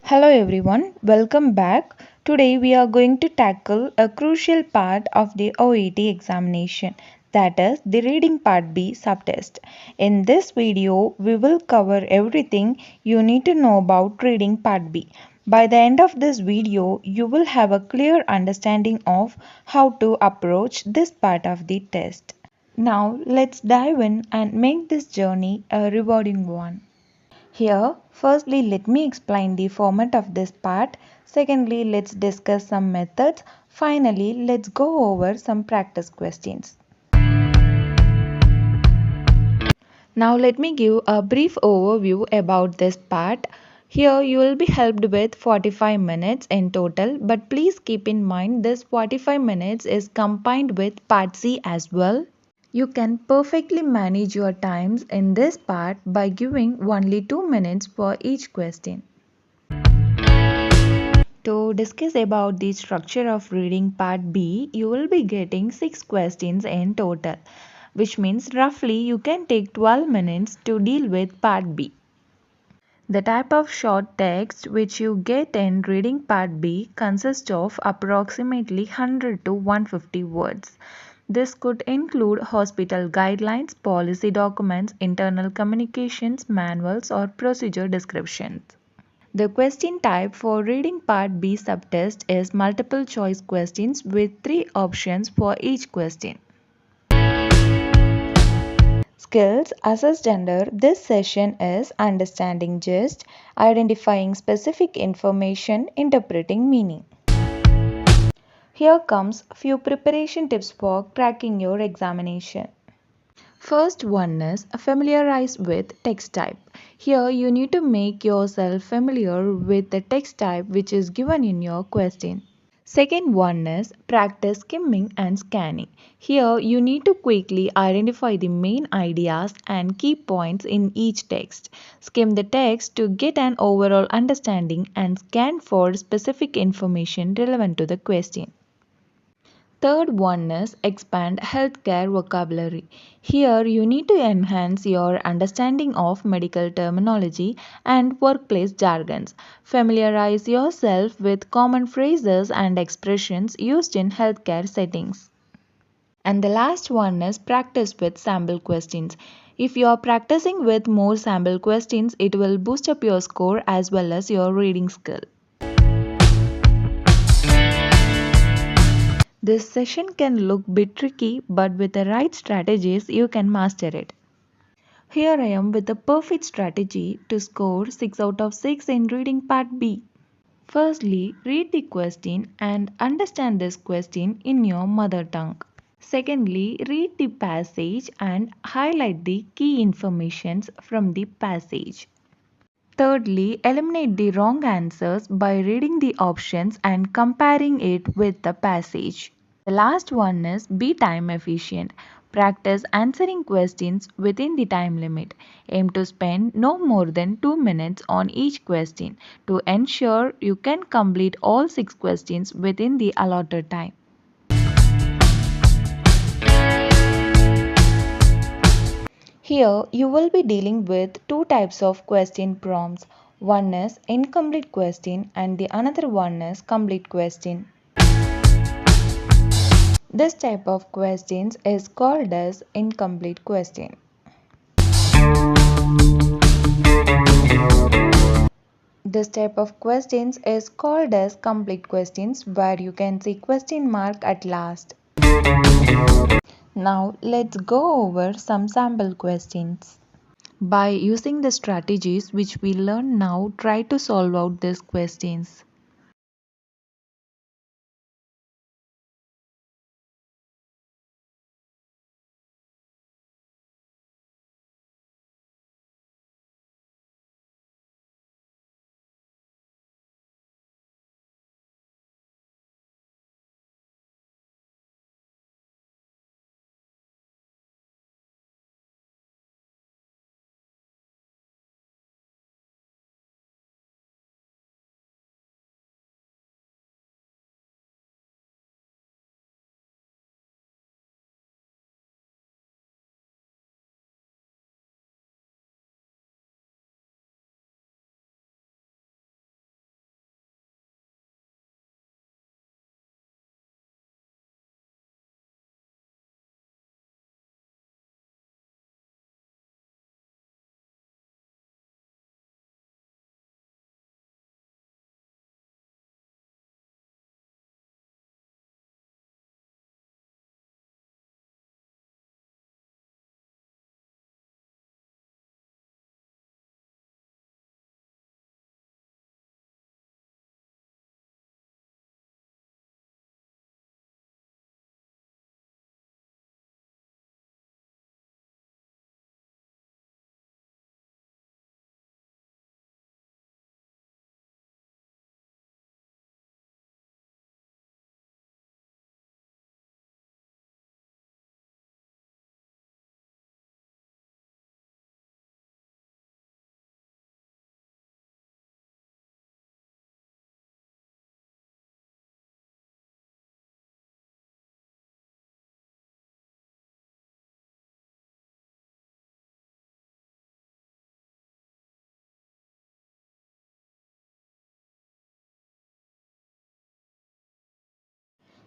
Hello everyone, welcome back. Today we are going to tackle a crucial part of the OET examination, that is the reading part B subtest. In this video, we will cover everything you need to know about reading part B. By the end of this video, you will have a clear understanding of how to approach this part of the test. Now let's dive in and make this journey a rewarding one. Here, firstly, let me explain the format of this part. Secondly, let's discuss some methods. Finally, let's go over some practice questions. Now, let me give a brief overview about this part. Here, you will be helped with 45 minutes in total, but please keep in mind this 45 minutes is combined with part C as well. You can perfectly manage your times in this part by giving only 2 minutes for each question. To discuss about the structure of reading part B, you will be getting 6 questions in total, which means roughly you can take 12 minutes to deal with part B. The type of short text which you get in reading part B consists of approximately 100 to 150 words. This could include hospital guidelines, policy documents, internal communications, manuals, or procedure descriptions. The question type for reading part B subtest is multiple choice questions with 3 options for each question. Skills assessed under this session is understanding gist, identifying specific information, interpreting meaning. Here comes few preparation tips for cracking your examination. First one is familiarize with text type. Here you need to make yourself familiar with the text type which is given in your question. Second one is practice skimming and scanning. Here you need to quickly identify the main ideas and key points in each text. Skim the text to get an overall understanding and scan for specific information relevant to the question. Third one is expand healthcare vocabulary. Here you need to enhance your understanding of medical terminology and workplace jargons. Familiarize yourself with common phrases and expressions used in healthcare settings. And the last one is practice with sample questions. If you are practicing with more sample questions, it will boost up your score as well as your reading skill. This session can look bit tricky, but with the right strategies, you can master it. Here I am with the perfect strategy to score 6 out of 6 in reading part B. Firstly, read the question and understand this question in your mother tongue. Secondly, read the passage and highlight the key informations from the passage. Thirdly, eliminate the wrong answers by reading the options and comparing it with the passage. The last one is be time efficient. Practice answering questions within the time limit. Aim to spend no more than 2 minutes on each question to ensure you can complete all 6 questions within the allotted time. Here you will be dealing with two types of question prompts. One is incomplete question and the another one is complete question. This type of questions is called as incomplete question. This type of questions is called as complete questions where you can see question mark at last. Now let's go over some sample questions. By using the strategies which we learn now, try to solve out these questions.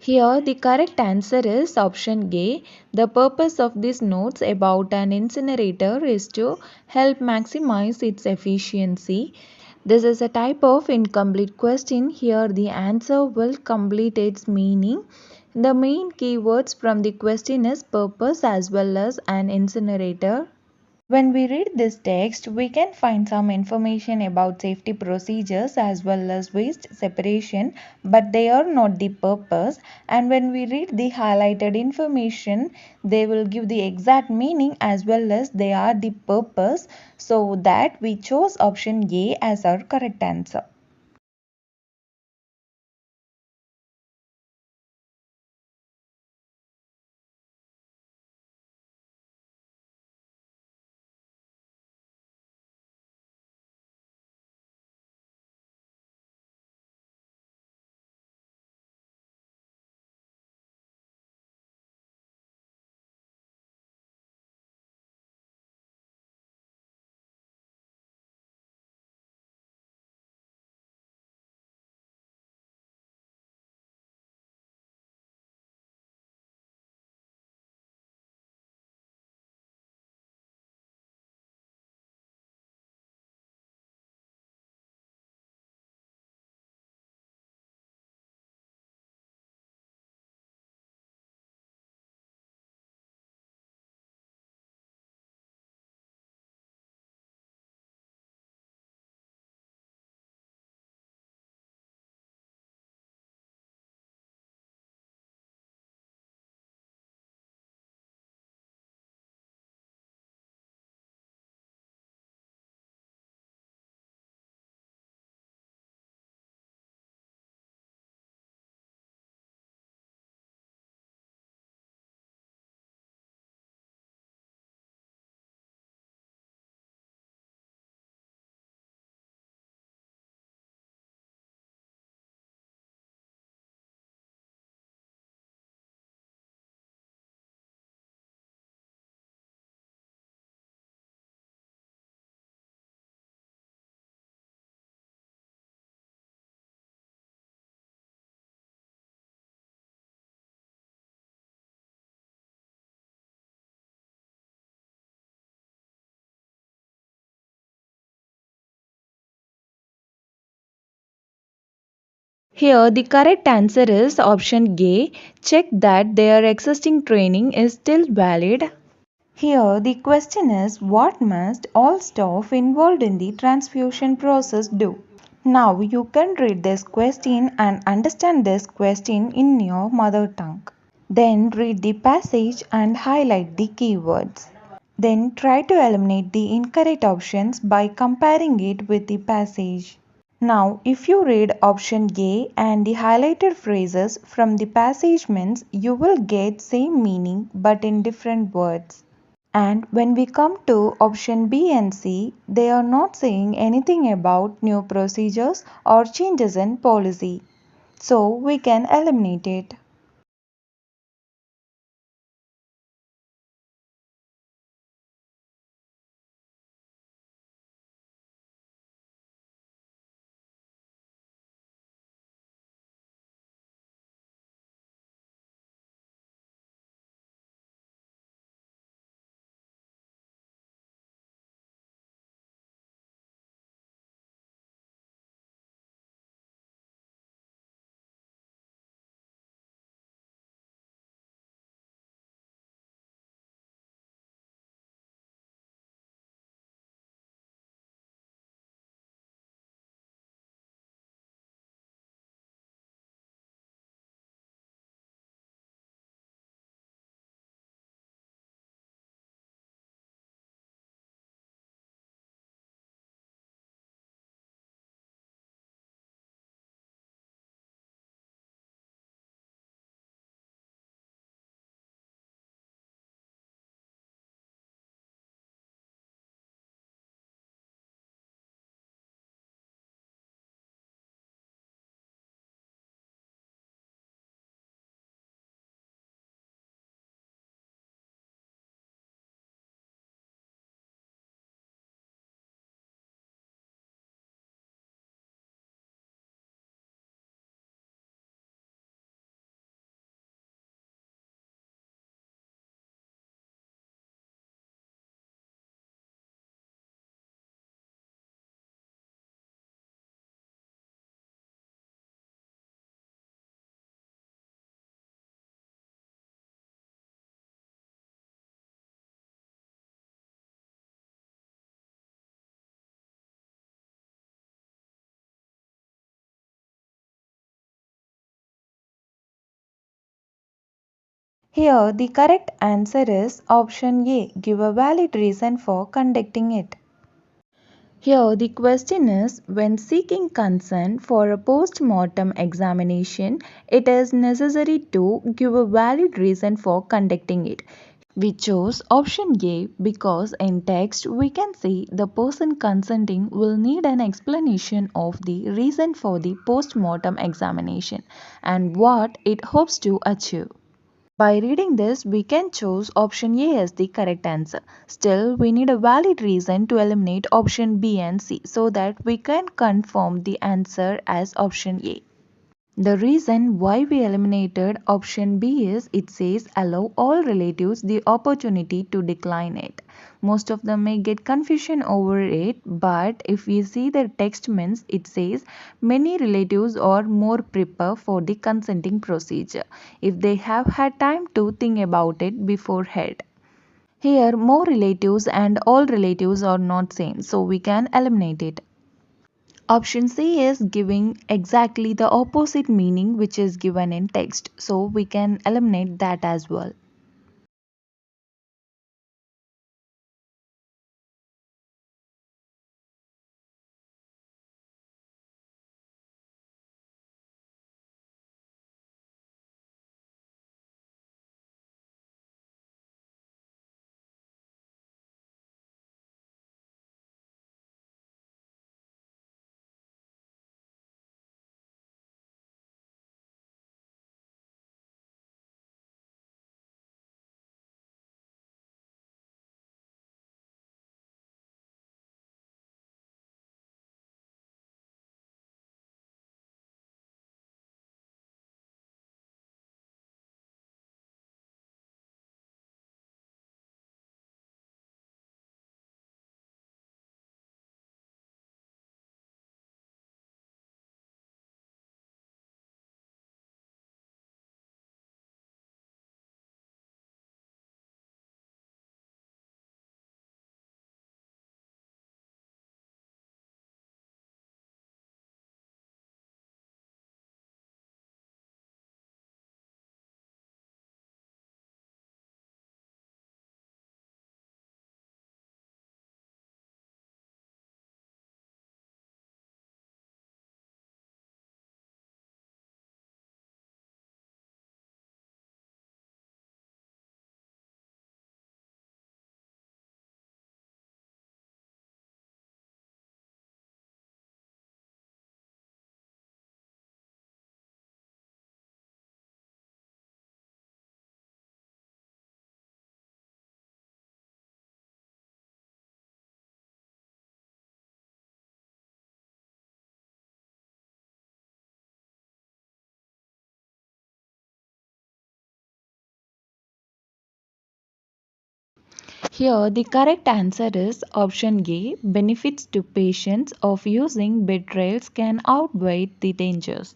Here, the correct answer is option A. The purpose of these notes about an incinerator is to help maximize its efficiency. This is a type of incomplete question. Here, the answer will complete its meaning. The main keywords from the question is purpose as well as an incinerator. When we read this text, we can find some information about safety procedures as well as waste separation, but they are not the purpose. And when we read the highlighted information, they will give the exact meaning as well as they are the purpose, so that we chose option A as our correct answer. Here, the correct answer is option A. Check that their existing training is still valid. Here, the question is, what must all staff involved in the transfusion process do? Now, you can read this question and understand this question in your mother tongue. Then, read the passage and highlight the keywords. Then, try to eliminate the incorrect options by comparing it with the passage. Now, if you read option A and the highlighted phrases from the passage means you will get same meaning but in different words. And when we come to option B and C, they are not saying anything about new procedures or changes in policy. So we can eliminate it. Here, the correct answer is option A. Give a valid reason for conducting it. Here, the question is when seeking consent for a post mortem examination, it is necessary to give a valid reason for conducting it. We chose option A because in text we can see the person consenting will need an explanation of the reason for the post mortem examination and what it hopes to achieve. By reading this, we can choose option A as the correct answer. Still, we need a valid reason to eliminate option B and C so that we can confirm the answer as option A. The reason why we eliminated option B is it says allow all relatives the opportunity to decline it. Most of them may get confusion over it, but if we see the text means it says many relatives are more prepared for the consenting procedure if they have had time to think about it beforehand. Here more relatives and all relatives are not same, so we can eliminate it. Option C is giving exactly the opposite meaning which is given in text. So we can eliminate that as well. Here the correct answer is option A. Benefits to patients of using bed rails can outweigh the dangers.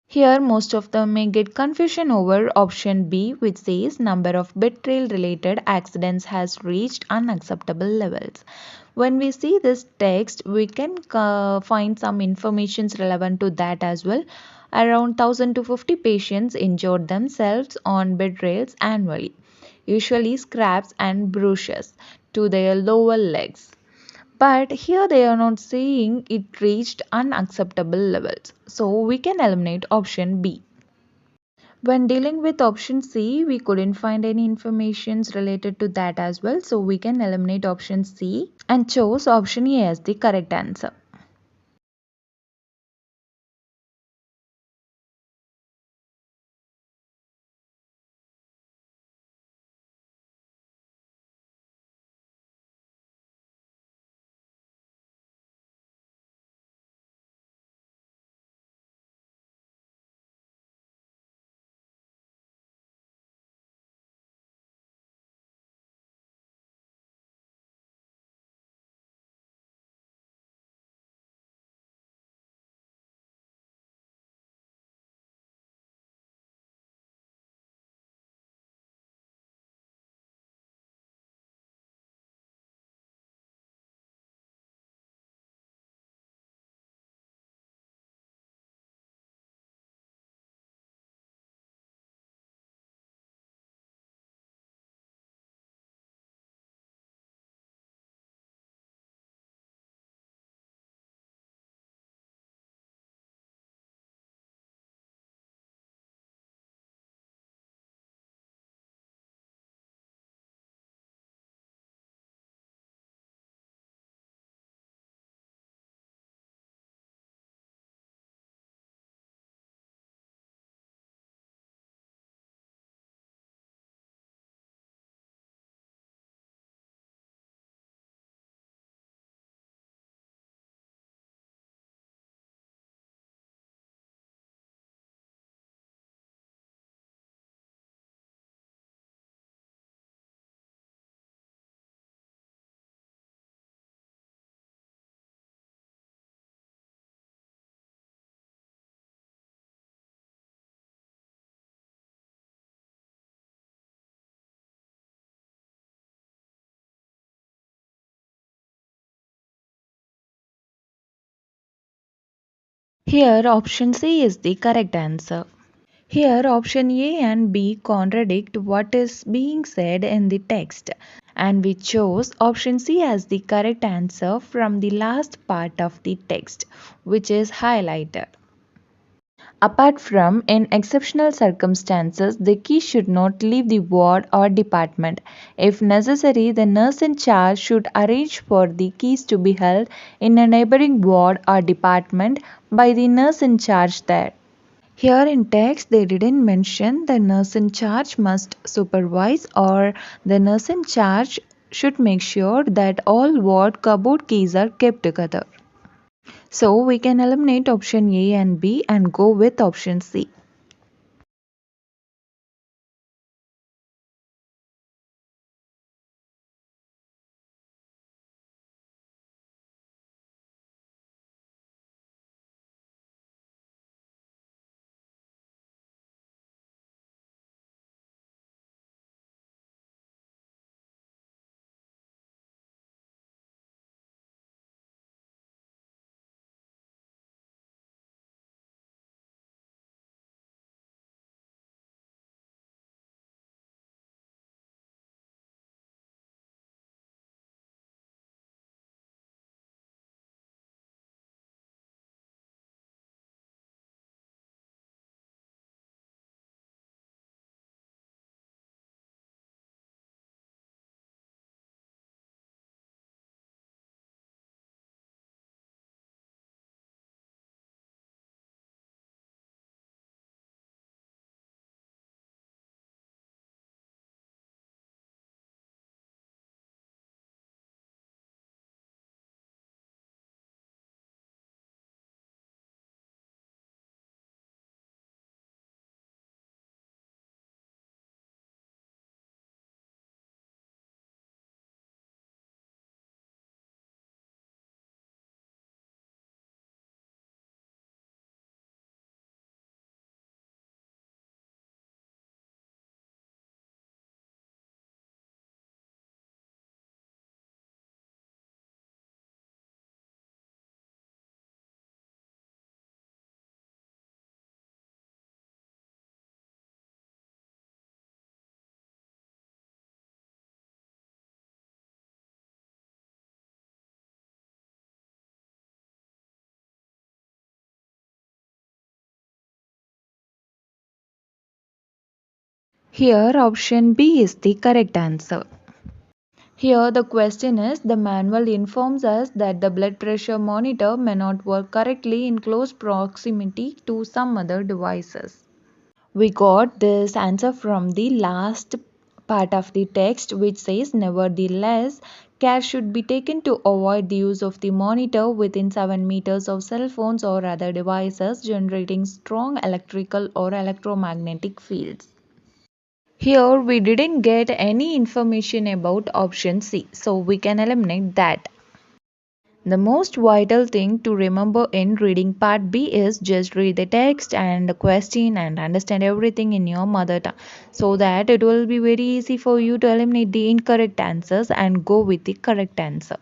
Here most of them may get confusion over option B which says number of betrayal related accidents has reached unacceptable levels. When we see this text we can find some informations relevant to that as well. Around 1000 to 50 patients injured themselves on bed rails annually, usually scraps and bruises to their lower legs. But here they are not saying it reached unacceptable levels. So we can eliminate option B. When dealing with option C, we couldn't find any informations related to that as well. So we can eliminate option C and chose option A as the correct answer. Here option C is the correct answer. Here option A and B contradict what is being said in the text, and we chose option C as the correct answer from the last part of the text, which is highlighted. Apart from in exceptional circumstances, the key should not leave the ward or department. If necessary, the nurse in charge should arrange for the keys to be held in a neighboring ward or department by the nurse in charge there. Here in text, they didn't mention the nurse in charge must supervise or the nurse in charge should make sure that all ward cupboard keys are kept together. So we can eliminate option A and B and go with option C. Here option B is the correct answer. Here the question is the manual informs us that the blood pressure monitor may not work correctly in close proximity to some other devices. We got this answer from the last part of the text, which says, nevertheless, care should be taken to avoid the use of the monitor within 7 meters of cell phones or other devices generating strong electrical or electromagnetic fields. Here we didn't get any information about option C, so we can eliminate that. The most vital thing to remember in reading part B is just read the text and the question and understand everything in your mother tongue so that it will be very easy for you to eliminate the incorrect answers and go with the correct answer.